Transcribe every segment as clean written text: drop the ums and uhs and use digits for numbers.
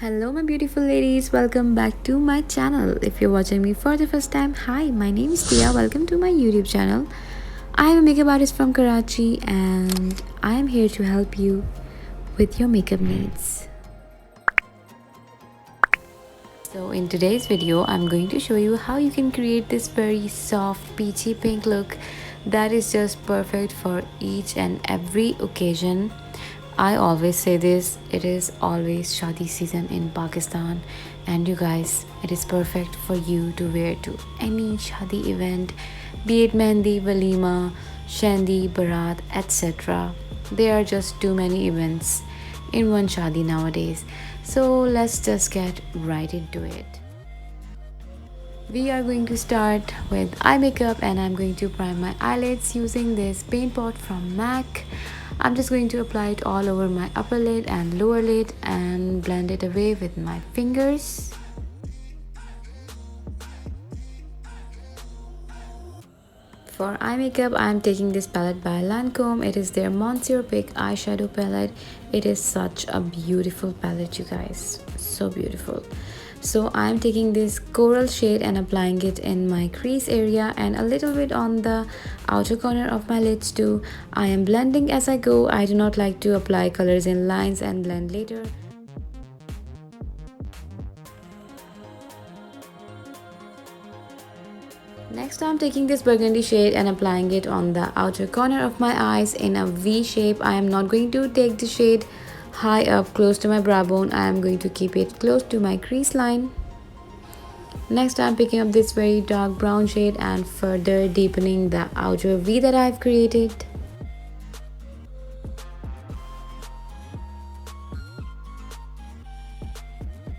Hello my beautiful ladies, welcome back to my channel. If you're watching me for the first time, hi, my name is Tiya. Welcome to my YouTube channel. I am a makeup artist from Karachi and I am here to help you with your makeup needs. So in today's video, I'm going to show you how you can create this very soft peachy pink look that is just perfect for each and every occasion. I always say this, it is always shaadi season in Pakistan, and you guys, it is perfect for you to wear to any shaadi event, be it mehndi, walima, shandi, barat, etc. There are just too many events in one shaadi nowadays. So let's just get right into it. We are going to start with eye makeup and I'm going to prime my eyelids using this paint pot from MAC. I'm just going to apply it all over my upper lid and lower lid and blend it away with my fingers. For eye makeup, I'm taking this palette by Lancome. It is their Monsieur Pick eyeshadow palette. It is such a beautiful palette, you guys. So beautiful. So I'm taking this coral shade and applying it in my crease area and a little bit on the outer corner of my lids too. I am blending as I go. I do not like to apply colors in lines and blend later. Next, I'm taking this burgundy shade and applying it on the outer corner of my eyes in a V shape. I am not going to take the shade high up close to my brow bone. I am going to keep it close to my crease line. Next, I'm picking up this very dark brown shade and further deepening the outer V that I've created.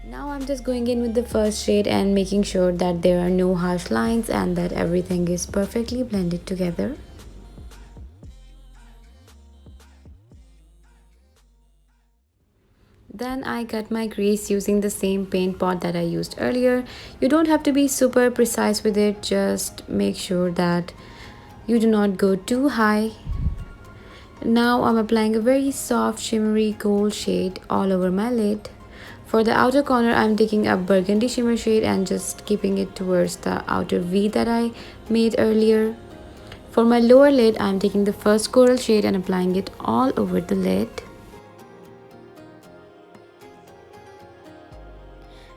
Now I'm just going in with the first shade and making sure that there are no harsh lines and that everything is perfectly blended together. Then I cut my crease using the same paint pot that I used earlier. You don't have to be super precise with it, just make sure that you do not go too high. Now I'm applying a very soft shimmery gold shade all over my lid. For the outer corner, I'm taking a burgundy shimmer shade and just keeping it towards the outer V that I made earlier. For my lower lid, I'm taking the first coral shade and applying it all over the lid.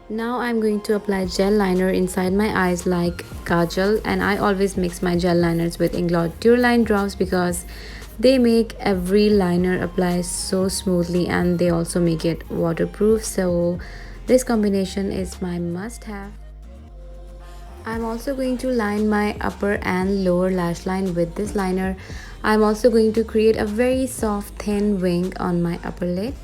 Now I'm going to apply gel liner inside my eyes like kajal, and I always mix my gel liners with Inglot Durline drops because they make every liner apply so smoothly and they also make it waterproof, so this combination is my must-have. I'm also going to line my upper and lower lash line with this liner. I'm also going to create a very soft thin wing on my upper lid.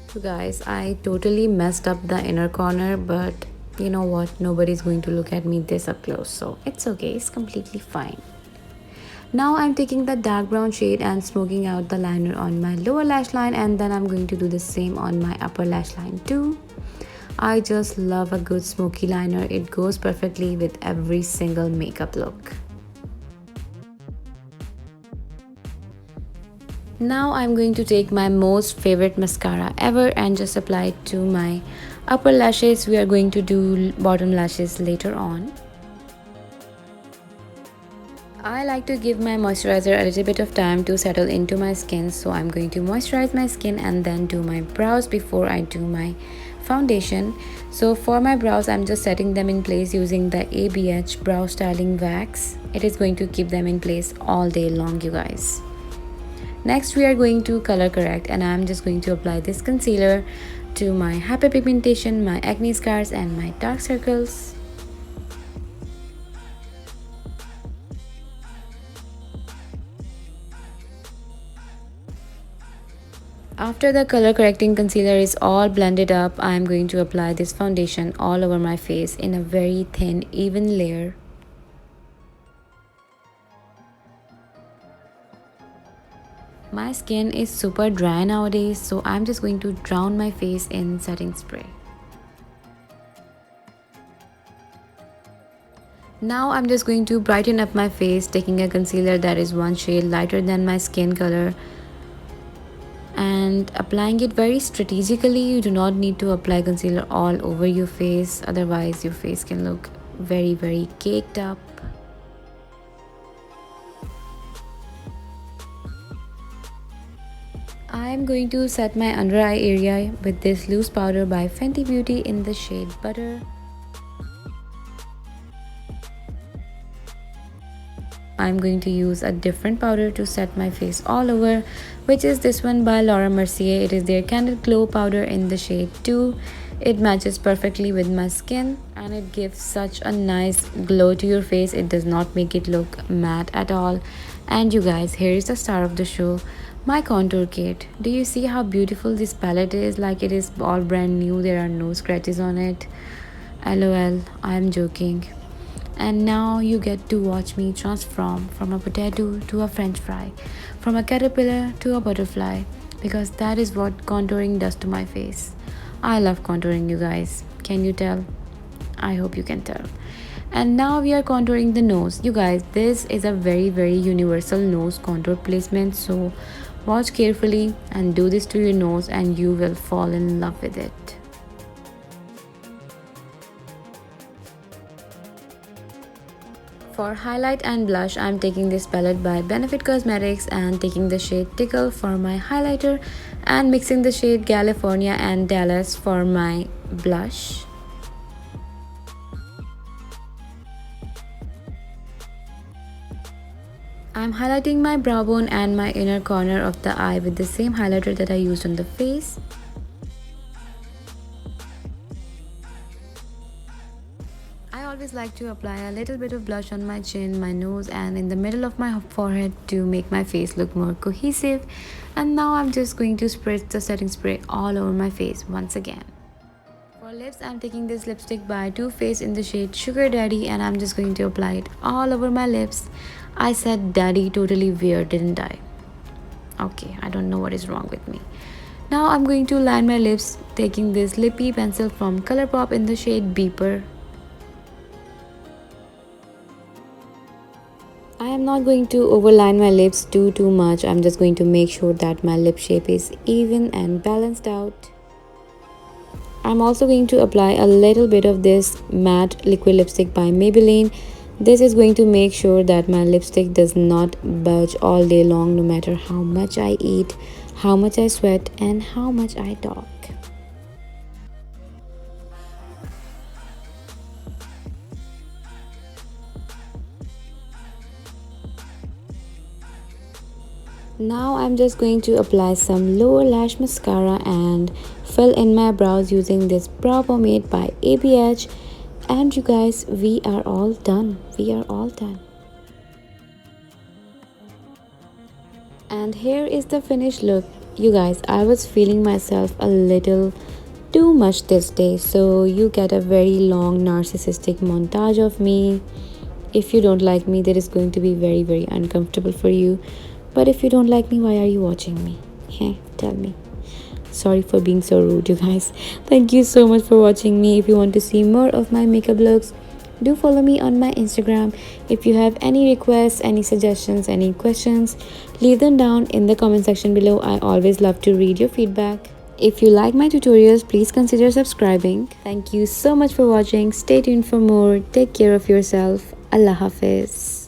So guys, I totally messed up the inner corner, but you know what, nobody's going to look at me this up close, so it's okay, it's completely fine. Now I'm taking the dark brown shade and smoking out the liner on my lower lash line, and then I'm going to do the same on my upper lash line too. I just love a good smoky liner. It goes perfectly with every single makeup look. Now I'm going to take my most favorite mascara ever and just apply it to my upper lashes. We are going to do bottom lashes later on. I like to give my moisturizer a little bit of time to settle into my skin, so I'm going to moisturize my skin and then do my brows before I do my foundation. So for my brows, I'm just setting them in place using the ABH brow styling wax. It is going to keep them in place all day long, you guys. Next, we are going to color correct, and I'm just going to apply this concealer to my hyperpigmentation, my acne scars and my dark circles. After the color correcting concealer is all blended up, I am going to apply this foundation all over my face in a very thin, even layer. My skin is super dry nowadays, so I'm just going to drown my face in setting spray. Now I'm just going to brighten up my face, taking a concealer that is one shade lighter than my skin color. and applying it very strategically. You do not need to apply concealer all over your face, otherwise your face can look very caked up. I am going to set my under eye area with this loose powder by Fenty Beauty in the shade Butter. I'm going to use a different powder to set my face all over, which is this one by Mercier. It is their Candleglow powder in the shade 2. It matches perfectly with my skin and it gives such a nice glow to your face. It does not make it look matte at all. And you guys, here is the star of the show, my contour kit. Do you see how beautiful this palette is? Like, it is all brand new, there are no scratches on it. LOL, I am joking. And now you get to watch me transform from a potato to a french fry, from a caterpillar to a butterfly, because that is what contouring does to my face. I love contouring, you guys. Can you tell? I hope you can tell. And now we are contouring the nose. You guys, this is a very universal nose contour placement, so watch carefully and do this to your nose and you will fall in love with it. For highlight and blush, I'm taking this palette by Benefit Cosmetics and taking the shade Tickle for my highlighter and mixing the shade California and Dallas for my blush. I'm highlighting my brow bone and my inner corner of the eye with the same highlighter that I used on the face. I always like to apply a little bit of blush on my chin, my nose and in the middle of my forehead to make my face look more cohesive. And now I'm just going to spritz the setting spray all over my face once again. For lips, I'm taking this lipstick by Too Faced in the shade Sugar Daddy and I'm just going to apply it all over my lips. I said daddy totally weird, didn't I? Okay, I don't know what is wrong with me. Now I'm going to line my lips taking this lippy pencil from Colourpop in the shade Beeper. I am not going to overline my lips too much. I'm just going to make sure that my lip shape is even and balanced out. I'm also going to apply a little bit of this matte liquid lipstick by Maybelline. This is going to make sure that my lipstick does not budge all day long, no matter how much I eat, how much I sweat and how much I talk. Now I'm just going to apply some lower lash mascara and fill in my brows using this brow pomade by ABH. And you guys, we are all done. And here is the finished look. You guys, I was feeling myself a little too much this day, so you get a very long narcissistic montage of me. If you don't like me, that is going to be very uncomfortable for you. But if you don't like me, why are you watching me? Hey, tell me. Sorry for being so rude, you guys. Thank you so much for watching me. If you want to see more of my makeup looks, do follow me on my Instagram. If you have any requests, any suggestions, any questions, leave them down in the comment section below. I always love to read your feedback. If you like my tutorials, please consider subscribing. Thank you so much for watching. Stay tuned for more. Take care of yourself. Allah Hafiz.